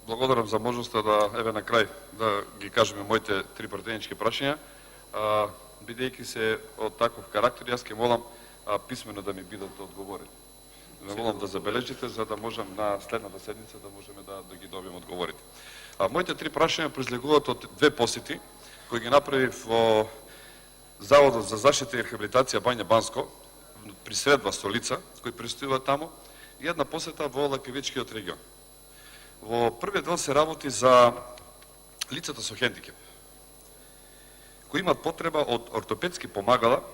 Благодарам за можноста да, еве на крај, да ги кажеме моите три пратенички прашања. Бидејќи се од таков карактер, јас ќе молам писмено да ми бидат одговорени. Да молам да забележите, за да можам на следната седница да можеме да ги добиеме одговорите. Моите три прашања произлегуваат од две посети кои ги направив во Заводот за заштита и рехабилитација Бања Банско, при средба со лица кои престојуваат таму, и една посета во Лакевичкиот регион. Во првиот дел се работи за лицата со хендикеп, кои имат потреба од ортопедски помагала,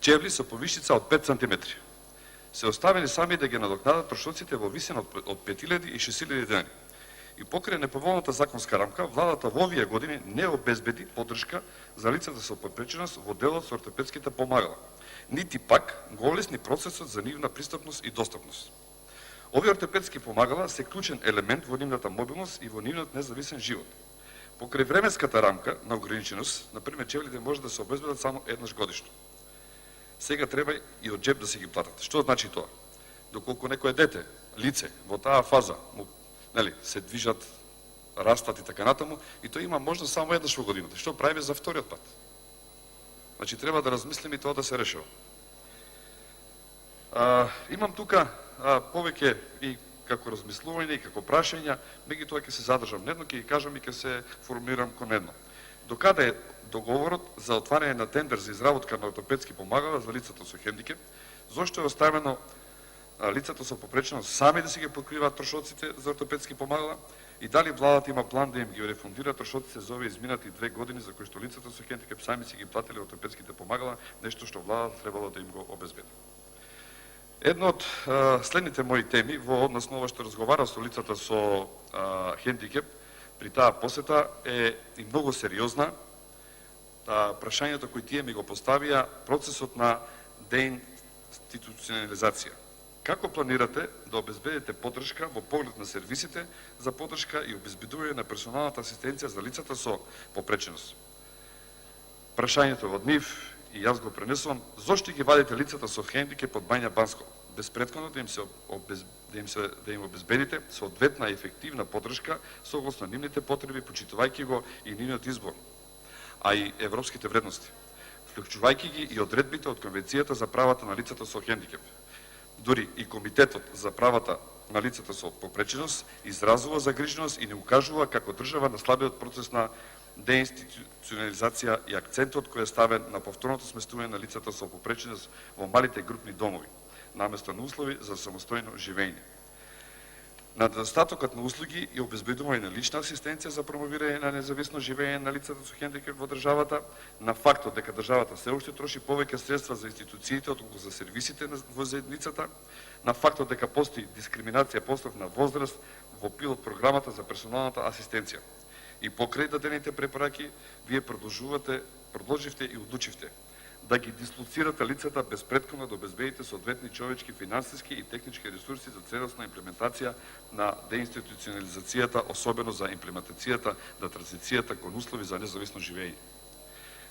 чевли со повишица од 5 см. Се оставени сами да ги надокнадат трошоците во висина од 5000 и 6000 денari. И покрај неповолната законска рамка, владата во овие години не обезбеди поддршка за лицата со попреченост во делот со ортопедските помагала, нити пак го олесни процесот за нивна пристапност и достапност. Овие ортопедски помагала се клучен елемент во нивната мобилност и во нивниот независен живот. Покрај временската рамка на ограниченост, например, чевлите може да се обезбедат само еднаш годишно. Сега треба и од джеб да се ги платат. Што значи тоа? Доколку некое дете, лице, во таа фаза, се движат, растат и така натаму, и тој има можност само еднаш во годината. Што правиме за вториот пат? Значи, треба да размислиме и тоа да се решава. Имам тука повеќе и како размислување и како прашања, меѓутоа ќе се задржам на едно, ќе ги кажам и ќе се формулирам кон едно. Докаде е договорот за отварање на тендер за изработка на ортопедски помагала за лицата со хендикеп? Зошто е оставено лицата со попреченост сами да си ги покриваат трошоците за ортопедски помагала и дали владата има план да им ги рефундира трошоците за овие изминати 2 години за кои што лицата со хендикеп сами си ги платили ортопедските помагала, нешто што владата требало да им го обезбеди. Едно од следните мои теми во однос на ова што разговара со лицата со хендикеп при таа посета е и многу сериозна. Прашањето кои тие ми го поставија, процесот на деинституционализација. Како планирате да обезбедите поддршка во поглед на сервисите за поддршка и обезбедување на персоналната асистенција за лицата со попреченост? Прашањето од нив, и јас го пренесувам, зошто ги вадите лицата со хендикеп од Бања Банско, без претходно да им обезбедите соодветна и ефективна поддршка согласно нивните потреби, почитувајќи го и нивниот избор, а и европските вредности, вклучувајќи ги и одредбите од Конвенцијата за правата на лицата со хендикеп. Дори и Комитетот за правата на лицата со попреченост изразува загриженост и не укажува како држава на слабиот процес на деинституционализација и акцентот кој е ставен на повторното сместување на лицата со попреченост во малите групни домови, наместо на услови за самостојно живење. На недостатокот на услуги и обезбедување на лична асистенција за промовирање на независно живење на лицата со хендикеп во државата, на фактот дека државата се уште троши повеќе средства за институциите отколку за сервисите во заедницата, на фактот дека постои дискриминација по основ на возраст во пилот програмата за персоналната асистенција. И покрај дадените препораки, вие продолживте и одлучивте да ги дислоцирате лицата без претходно да обезбедите соодветни човечки, финансиски и технички ресурси за целосна имплементација на деинституционализацијата, особено за имплементацијата на транзицијата кон услови за независно живење.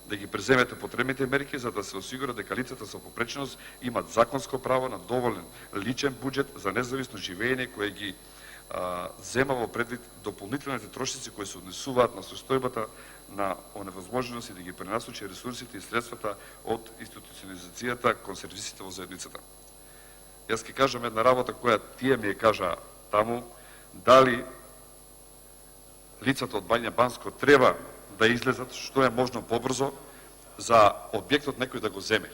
Да ги преземете потребните мерки за да се осигура дека лицата со попреченост имат законско право на доволен личен буџет за независно живење кој ги зема во предвид дополнителните трошици кои се однесуваат на состојбата на оневозможност и да ги пренасочи ресурсите и средствата од институционализацијата кон сервисите во заедницата. Јас ќе кажам една работа која тие ми ја кажа таму, дали лицата од Бања Банско треба да излезат што е можно побрзо за објектот некој да го земе.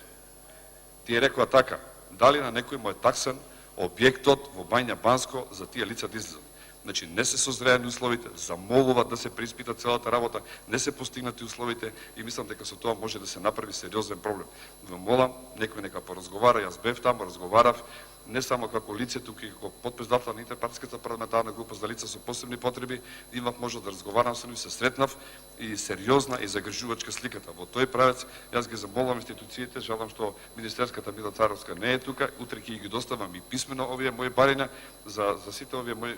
Тие рекоа така, дали на некој му е таксан објектот во Бања Банско за тие лица да излезат. Значи, не се созреани условите, замолуват да се преиспита целата работа, не се постигнати условите и мислам дека со тоа може да се направи сериозен проблем. Ве молам, некој нека поразговара, јас бев таму, разговарав, не само како лице, туку и како потпредседател на Интерпартиската парламентарна група за лица со посебни потреби, имав можност да разговарам со нив, се сретнав и сериозна и загрижувачка сликата. Во тој правец јас ги замолам институциите, жалам што министерската Мила Царовска не е тука, утре ќе ги доставам и писмено овие мои барања за сите овие мои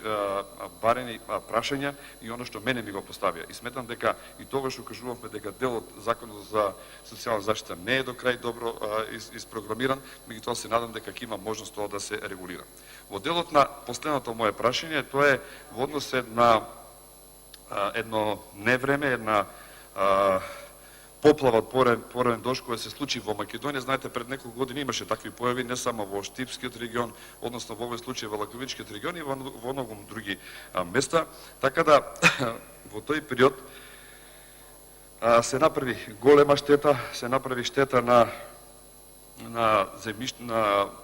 барања и прашања и оно што мене ми го поставија. И сметам дека и тогаш укажувавме дека дел од законот за социјална заштита не е до крај добро испрограмиран, меѓутоа се надам дека ќе има можност тоа да се регулира. Во делот на последното моје прашање, тоа е во однос на едно невреме, една поплава од пореден дожд која се случи во Македонија. Знаете, пред неколку години имаше такви појави не само во Штипскиот регион, односно во овој случај во Лаковичкиот регион и во многу други места. Така да во тој период се направи голема штета, се направи штета на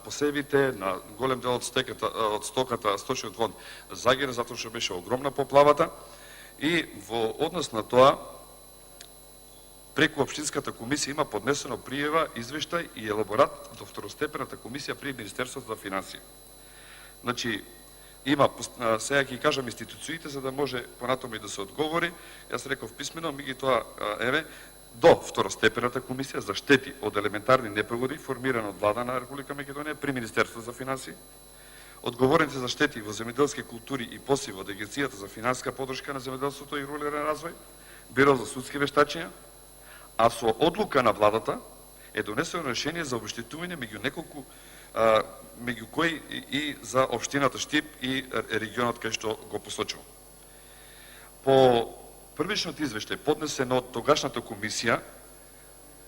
посевите, на голем дел од стоката, сточниот фонд загина затоа што беше огромна поплавата и во однос на тоа преку Општинската комисија има поднесено пријава, извештај и елаборат до второстепената комисија при Министерството за финансии. Значи, има, сега ќе кажам институциите за да може понатаму и да се одговори. Јас реков писмено, меѓутоа еве до второстепената комисија за штети од елементарни непогоди формирана од Влада на Република Македонија при Министерството за финансии, одговорните за штети во земјоделски култури и посеви од Агенцијата за финансиска поддршка на земјоделството и рурален развој, Биро за судски вештачења, а со одлука на владата е донесено решение за обештетување меѓу кои и за општината Штип и регионот кај што го посочувам. По првичниот извештај поднесен од тогашната комисија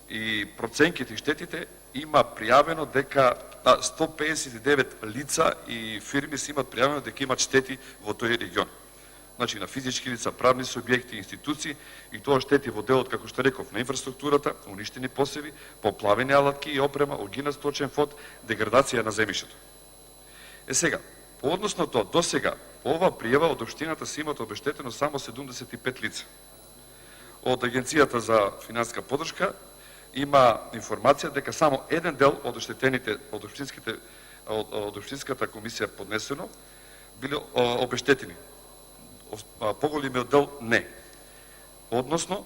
и проценките и штетите има пријавено дека 159 лица и фирми се имат пријавено дека имат штети во тој регион. Значи на физички лица, правни субјекти, институции и тоа штети во делот, како што реков, на инфраструктурата, уништени посеви, поплавени алатки и опрема, огинат сточен фонд, деградација на земјишето. Сега, по однос на тоа, до сега, по ова пријава од општината се имат обештетено само 75 лица. Од Агенцијата за финансиска поддршка има информација дека само еден дел од оштетените од општинската комисија поднесено биле обештетени. Поголемиот дел не. Односно,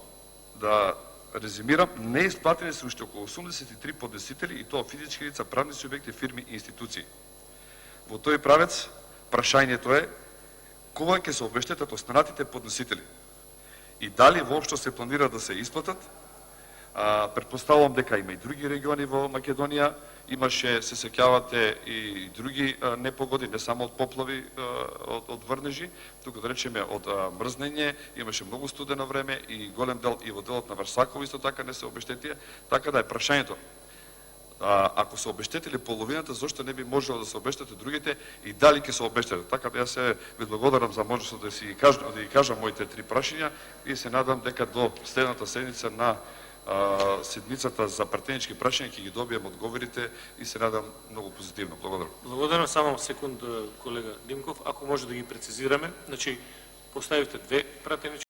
да резимирам, не исплатени се уште околу 83 поднесители и тоа физички лица, правни субјекти, фирми и институции. Во тој правец, прашањето е кога ќе се обештетат останатите поднесители и дали воопшто се планира да се исплатат. Претпоставувам дека има и други региони во Македонија, имаше, се сеќавате, и други непогоди, не само од поплави, од врнежи, туку да речеме од мрзнење, имаше многу студено време и голем дел и во делот на Варсаково исто така не се обештетија, така да е прашањето. Ако се обештетили половината, зошто не би можело да се обештетат другите и дали ќе се обештетат? Така да јас се ви благодарам за можност да ги кажам моите три прашања и се надам дека до следната седница на седмицата за пратенички прашања ќе ги добием одговорите и се надам многу позитивно. Благодарам. Благодарам. Само секунд, колега Димков, ако може да ги прецизираме. Значи, поставивте две пратенички